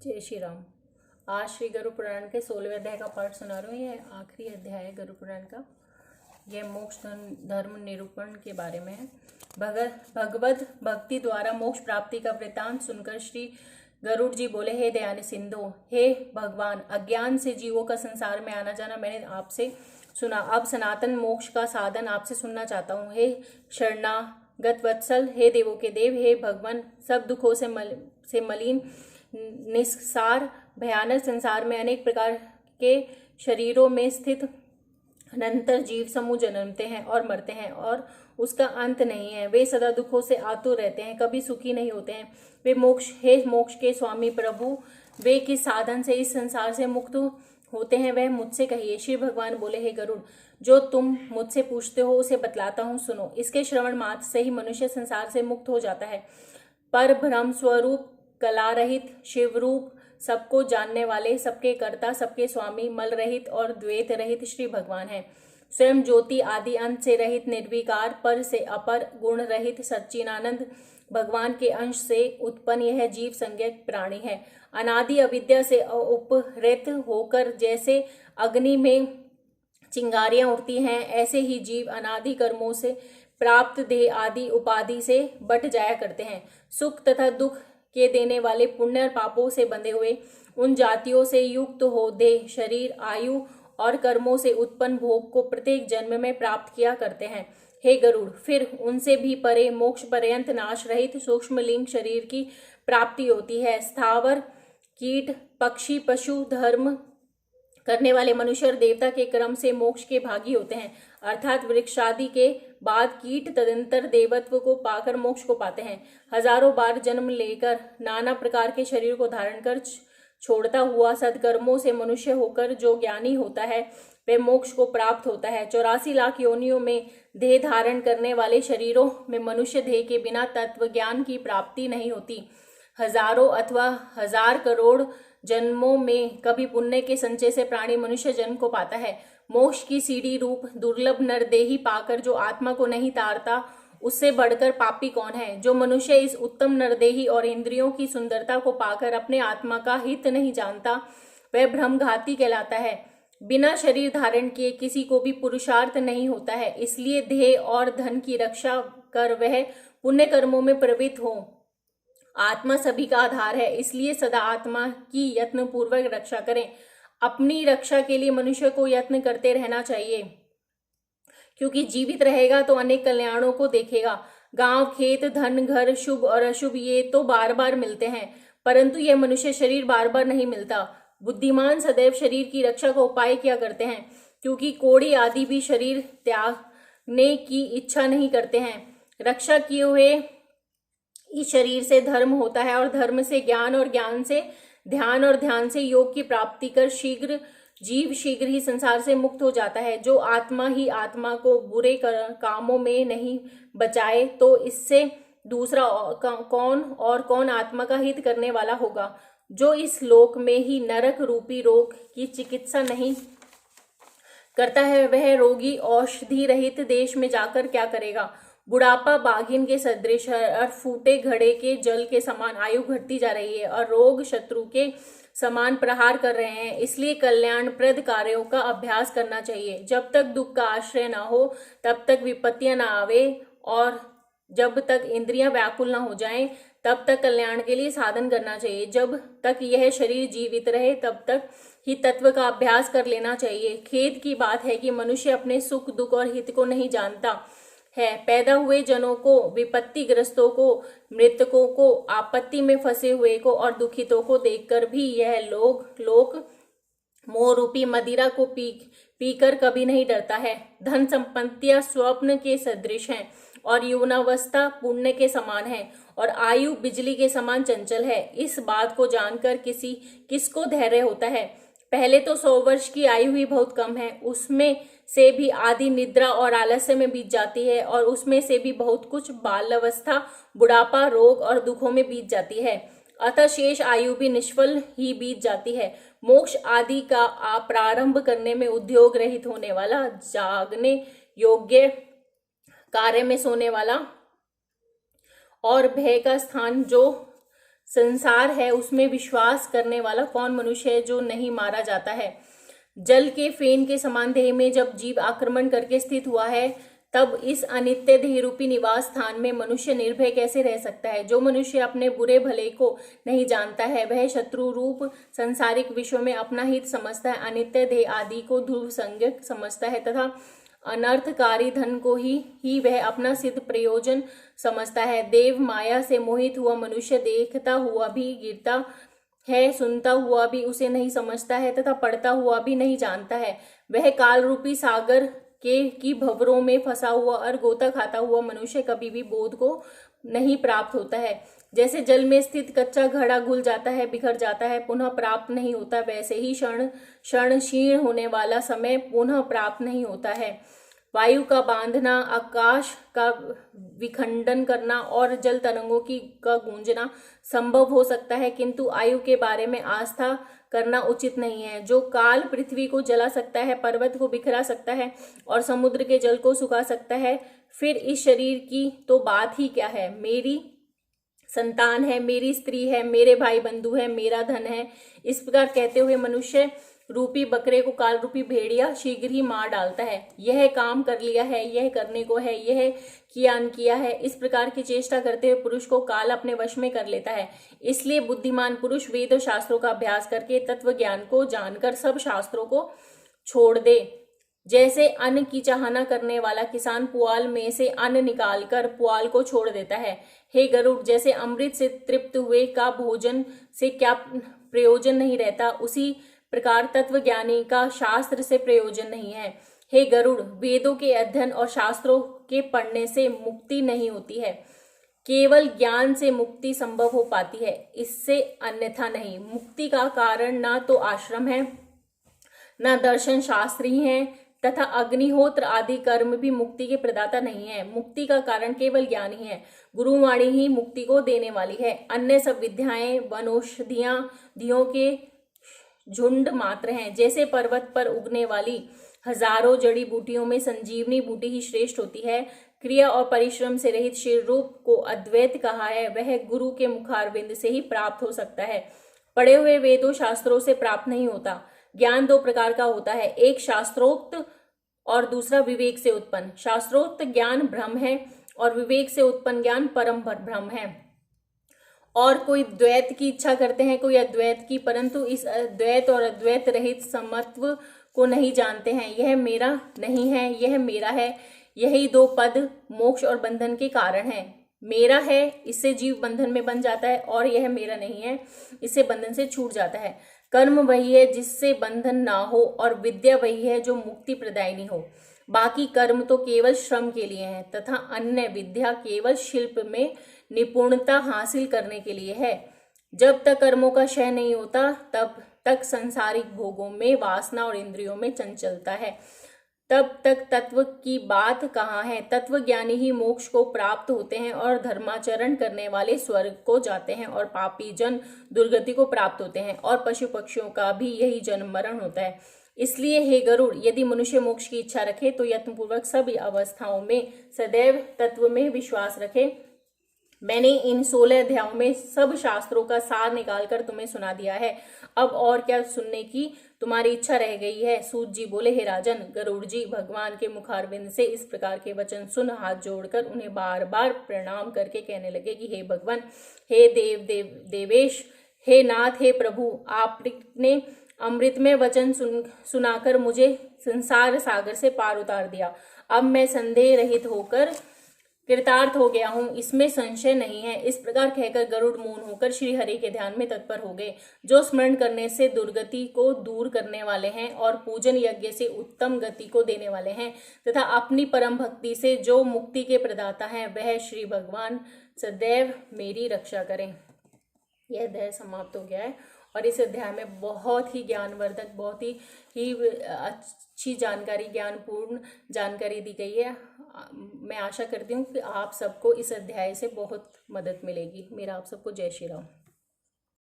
जय श्री राम। आज श्री गरुड़ पुराण के 16वें अध्याय का पाठ सुना रही हूँ। यह आखिरी अध्याय है गरुड़ पुराण का। यह मोक्ष धर्म निरूपण के बारे में है। भगवत भक्ति द्वारा मोक्ष प्राप्ति का वृतांत सुनकर श्री गरुड़ जी बोले, हे दयान सिंधु, हे भगवान, अज्ञान से जीवों का संसार में आना जाना मैंने आपसे सुना। अब सनातन मोक्ष का साधन आपसे सुनना चाहता हूँ। हे शरणागत वत्सल, हे देवों के देव, हे भगवान, सब दुखों से मलिन निस्सार भयानक संसार में अनेक प्रकार के शरीरों में स्थित अनंतर जीव समूह जन्मते हैं और मरते हैं और उसका अंत नहीं है। वे सदा दुखों से आतुर रहते हैं, कभी सुखी नहीं होते हैं। वे मोक्ष के स्वामी प्रभु, वे किस साधन से इस संसार से मुक्त होते हैं वह मुझसे कहिए। श्री भगवान बोले, हे गरुड़, जो तुम मुझसे पूछते हो उसे बतलाता हूँ, सुनो। इसके श्रवण मात्र से ही मनुष्य संसार से मुक्त हो जाता है। पर ब्रह्म स्वरूप, कला रहित, शिव रूप, सबको जानने वाले, सबके कर्ता, सबके स्वामी, मल रहित और द्वैत रहित श्री भगवान है। स्वयं ज्योति आदि अंत से रहित, निर्विकार, पर से अपर, गुण रहित, सच्चिदानंद भगवान के अंश से उत्पन्न यह जीव संज्ञक प्राणी है। अनादि अविद्या से उपहृत होकर जैसे अग्नि में चिंगारियां उठती हैं, ऐसे ही जीव अनादि कर्मों से प्राप्त देह आदि उपाधि से बट जाया करते हैं। सुख तथा दुख के देने वाले पुण्य और पापों से बंधे हुए उन जातियों से युक्त हो देह, शरीर, आयु और कर्मों से उत्पन्न भोग को प्रत्येक जन्म में प्राप्त किया करते हैं। हे गरुड़, फिर उनसे भी परे मोक्ष पर्यंत नाश रहित सूक्ष्म लिंग शरीर की प्राप्ति होती है। स्थावर, कीट, पक्षी, पशु, धर्म करने वाले मनुष्य और देवता के क्रम से मोक्ष के भागी होते हैं। अर्थात वृक्षादि के बाद कीट तदंतर देवत्व को पाकर मोक्ष को पाते हैं। हजारों बार जन्म लेकर नाना प्रकार के शरीर को धारण कर छोड़ता हुआ सदकर्मों से मनुष्य होकर जो ज्ञानी होता है वह मोक्ष को प्राप्त होता है। 84 लाख योनियों में देह धारण करने वाले शरीरों में मनुष्य देह के बिना तत्व ज्ञान की प्राप्ति नहीं होती। हजारों अथवा हजार करोड़ जन्मों में कभी पुण्य के संचय से प्राणी मनुष्य जन्म को पाता है। मोक्ष की सीढ़ी रूप दुर्लभ नरदेही पाकर जो आत्मा को नहीं तारता, उससे बढ़कर पापी कौन है। जो मनुष्य इस उत्तम नरदेही और इंद्रियों की सुंदरता को पाकर अपने आत्मा का हित नहीं जानता, वह भ्रमघाती कहलाता है। बिना शरीर धारण किए किसी को भी पुरुषार्थ नहीं होता है, इसलिए देह और धन की रक्षा कर वह पुण्य कर्मों में प्रवृत्त हो। आत्मा सभी का आधार है, इसलिए सदा आत्मा की यत्न पूर्वक रक्षा करें। अपनी रक्षा के लिए मनुष्य को यत्न करते रहना चाहिए, क्योंकि जीवित रहेगा तो अनेक कल्याणों को देखेगा। गांव, खेत, धन, घर, शुभ और अशुभ ये तो बार बार मिलते हैं, परंतु यह मनुष्य शरीर बार बार नहीं मिलता। बुद्धिमान सदैव शरीर की रक्षा का उपाय किया करते हैं, क्योंकि कोढ़ी आदि भी शरीर त्यागने की इच्छा नहीं करते हैं। रक्षा किए हुए इस शरीर से धर्म होता है और धर्म से ज्ञान और ज्ञान से ध्यान और ध्यान से योग की प्राप्ति कर जीव शीघ्र ही संसार से मुक्त हो जाता है। जो आत्मा ही आत्मा को बुरे कामों में नहीं बचाए तो इससे दूसरा कौन आत्मा का हित करने वाला होगा। जो इस लोक में ही नरक रूपी रोग की चिकित्सा नहीं करता है, वह रोगी औषधि रहित देश में जाकर क्या करेगा। बुढ़ापा बाघिन के सदृश है और फूटे घड़े के जल के समान आयु घटती जा रही है और रोग शत्रु के समान प्रहार कर रहे हैं। इसलिए कल्याणप्रद कार्यों का अभ्यास करना चाहिए। जब तक दुख का आश्रय ना हो तब तक विपत्तियां ना आवे और जब तक इंद्रियां व्याकुल ना हो जाएं तब तक कल्याण के लिए साधन करना चाहिए। जब तक यह शरीर जीवित रहे तब तक ही तत्व का अभ्यास कर लेना चाहिए। खेद की बात है कि मनुष्य अपने सुख दुख और हित को नहीं जानता है। पैदा हुए जनों को, विपत्तिग्रस्तों को, मृतकों को, आपत्ति में फंसे हुए को और दुखितों को देखकर भी यह लोक मोह रूपी मदिरा को पीकर कभी नहीं डरता है। धन संपत्तियां स्वप्न के सदृश हैं और यौवनावस्था पुण्य के समान है और आयु बिजली के समान चंचल है। इस बात को जानकर किसको धैर्य होता है। पहले तो 100 वर्ष की आयु ही बहुत कम है, उसमें से भी आदि निद्रा और आलस्य में बीत जाती है और उसमें से भी बहुत कुछ बाल्यावस्था, बुढ़ापा, रोग और दुखों में बीत जाती है। अतः शेष आयु भी निष्फल ही बीत जाती है। मोक्ष आदि का प्रारंभ करने में उद्योग रहित होने वाला, जागने योग्य, कार्य में सोने वाला और भय का स्थान जो संसार है उसमें विश्वास करने वाला कौन मनुष्य है जो नहीं मारा जाता है। जल के फेन के समान देह में जब जीव आक्रमण करके स्थित हुआ है, तब इस अनित्य देह रूपी निवास स्थान में मनुष्य निर्भय कैसे रह सकता है। जो मनुष्य अपने बुरे भले को नहीं जानता है, वह शत्रु रूप सांसारिक विश्व में अपना हित समझता है, अनित्य देह आदि को ध्रुव संज्ञक समझता है तथा अनर्थकारी धन को ही वह अपना सिद्ध प्रयोजन समझता है। देव माया से मोहित हुआ मनुष्य देखता हुआ भी गिरता है, सुनता हुआ भी उसे नहीं समझता है तथा पढ़ता हुआ भी नहीं जानता है। वह काल रूपी सागर की भंवरों में फंसा हुआ और गोता खाता हुआ मनुष्य कभी भी बोध को नहीं प्राप्त होता है। जैसे जल में स्थित कच्चा घड़ा घुल जाता है, बिखर जाता है, पुनः प्राप्त नहीं होता, वैसे ही क्षण क्षण क्षीण होने वाला समय पुनः प्राप्त नहीं होता है। वायु का बांधना, आकाश का विखंडन करना और जल तरंगों का गूंजना संभव हो सकता है, किंतु आयु के बारे में आस्था करना उचित नहीं है। जो काल पृथ्वी को जला सकता है, पर्वत को बिखरा सकता है और समुद्र के जल को सुखा सकता है, फिर इस शरीर की तो बात ही क्या है। मेरी संतान है, मेरी स्त्री है, मेरे भाई बंधु है, मेरा धन है, इस प्रकार कहते हुए मनुष्य रूपी बकरे को काल रूपी भेड़िया शीघ्र ही मार डालता है। यह काम कर लिया है, यह करने को है, यह किया है, इस प्रकार की चेष्टा करते हुए पुरुष को काल अपने वश में कर लेता है। इसलिए बुद्धिमान पुरुष वेद और शास्त्रों का अभ्यास करके तत्व ज्ञान को जानकर सब शास्त्रों को छोड़ दे। जैसे अन्न की चाहना करने वाला किसान पुआल में से अन्न निकालकर पुआल को छोड़ देता है। हे गरुड़, जैसे अमृत से तृप्त हुए का भोजन से क्या प्रयोजन नहीं रहता, उसी प्रकार तत्व ज्ञानी का शास्त्र से प्रयोजन नहीं है। हे गरुड़, वेदों के अध्ययन और शास्त्रों के पढ़ने से मुक्ति नहीं होती है, केवल ज्ञान से मुक्ति संभव हो पाती है, इससे अन्यथा नहीं। मुक्ति का कारण ना तो आश्रम है, ना दर्शन शास्त्र ही है, तथा अग्निहोत्र आदि कर्म भी मुक्ति के प्रदाता नहीं है। मुक्ति का कारण केवल ज्ञान ही है, गुरुवाणी ही मुक्ति को देने वाली है। अन्य सब विद्याएं वनौषधियां धियों के झुंड मात्र हैं। जैसे पर्वत पर उगने वाली हजारों जड़ी बूटियों में संजीवनी बूटी ही श्रेष्ठ होती है, क्रिया और परिश्रम से रहित शिव रूप को अद्वैत कहा है, वह गुरु के मुखारविंद से ही प्राप्त हो सकता है, पढ़े हुए वेदों शास्त्रों से प्राप्त नहीं होता। ज्ञान दो प्रकार का होता है, एक शास्त्रोक्त और दूसरा विवेक से उत्पन्न। शास्त्रोक्त ज्ञान ब्रह्म है और विवेक से उत्पन्न ज्ञान परम ब्रह्म है। और कोई द्वैत की इच्छा करते हैं, कोई अद्वैत की, परंतु इस अद्वैत और अद्वैत रहित समत्व को नहीं जानते हैं। यह मेरा नहीं है, यह मेरा है, यही दो पद मोक्ष और बंधन के कारण है। मेरा है, इससे जीव बंधन में बन जाता है, और यह मेरा नहीं है, इससे बंधन से छूट जाता है। कर्म वही है जिससे बंधन ना हो, और विद्या वही है जो मुक्ति प्रदायिनी हो। बाकी कर्म तो केवल श्रम के लिए है, तथा अन्य विद्या केवल शिल्प में निपुणता हासिल करने के लिए है। जब तक कर्मों का क्षय नहीं होता, तब तक संसारिक भोगों में वासना और इंद्रियों में चंचलता है। तब तक तत्व की बात कहाँ है। तत्व ज्ञानी ही मोक्ष को प्राप्त होते हैं, और धर्माचरण करने वाले स्वर्ग को जाते हैं, और पापी जन दुर्गति को प्राप्त होते हैं, और पशु पक्षियों का भी यही जन्म मरण होता है। इसलिए हे गरुड़, यदि मनुष्य मोक्ष की इच्छा रखे तो यत्नपूर्वक सभी अवस्थाओं में सदैव तत्व में विश्वास रखे। मैंने इन 16 अध्यायों में सब शास्त्रों का सार निकालकर तुम्हें सुना दिया है। अब और क्या सुनने की तुम्हारी इच्छा रह गई है। सूत जी बोले, हे राजन, गरुड़ जी भगवान के मुखारविंद से इस प्रकार के वचन सुन हाथ जोड़कर उन्हें बार बार प्रणाम करके कहने लगे कि हे भगवान, हे देवेश, हे नाथ, हे प्रभु, आपने अमृतमय वचन सुनाकर मुझे संसार सागर से पार उतार दिया। अब मैं संदेह रहित होकर कृतार्थ हो गया हूँ, इसमें संशय नहीं है। इस प्रकार कहकर गरुड़ मौन होकर श्री हरि के ध्यान में तत्पर हो गए, जो स्मरण करने से दुर्गति को दूर करने वाले हैं और पूजन यज्ञ से उत्तम गति को देने वाले हैं, तथा अपनी परम भक्ति से जो मुक्ति के प्रदाता हैं, वह श्री भगवान सदैव मेरी रक्षा करें। यह अध्याय समाप्त हो गया है, और इस अध्याय में बहुत ही ज्ञानवर्धक, बहुत ही अच्छी जानकारी, ज्ञानपूर्ण जानकारी दी गई है। मैं आशा करती हूँ कि आप सबको इस अध्याय से बहुत मदद मिलेगी। मेरा आप सबको जय श्री राम।